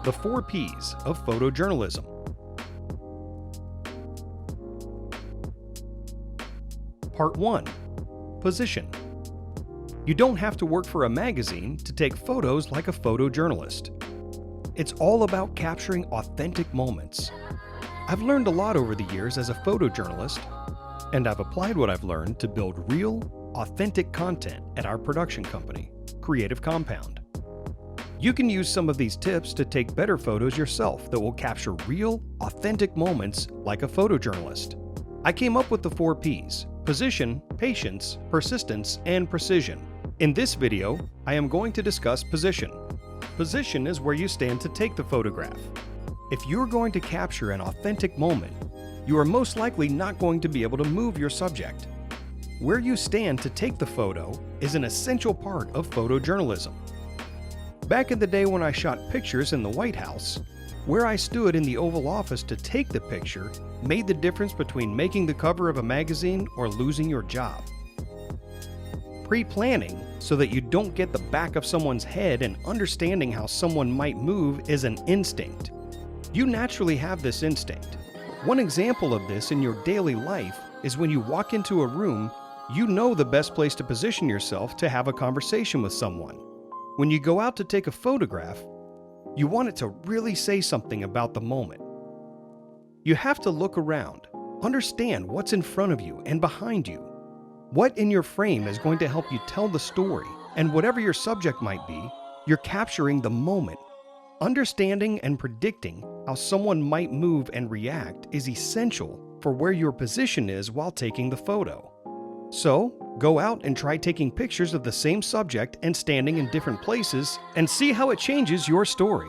The 4 Ps of photojournalism. Part 1. Position. You don't have to work for a magazine to take photos like a photojournalist. It's all about capturing authentic moments. I've learned a lot over the years as a photojournalist, and I've applied what I've learned to build real, authentic content at our production company, Creative Compound. You can use some of these tips to take better photos yourself that will capture real, authentic moments like a photojournalist. I came up with the 4 Ps: position, patience, persistence, and precision. In this video, I am going to discuss position. Position is where you stand to take the photograph. If you're going to capture an authentic moment, you are most likely not going to be able to move your subject. Where you stand to take the photo is an essential part of photojournalism. Back in the day when I shot pictures in the White House, where I stood in the Oval Office to take the picture made the difference between making the cover of a magazine or losing your job. Pre-planning so that you don't get the back of someone's head and understanding how someone might move is an instinct. You naturally have this instinct. One example of this in your daily life is when you walk into a room, you know the best place to position yourself to have a conversation with someone. When you go out to take a photograph, you want it to really say something about the moment. You have to look around, understand what's in front of you and behind you. What in your frame is going to help you tell the story, and whatever your subject might be, you're capturing the moment. Understanding and predicting how someone might move and react is essential for where your position is while taking the photo. So, go out and try taking pictures of the same subject and standing in different places and see how it changes your story.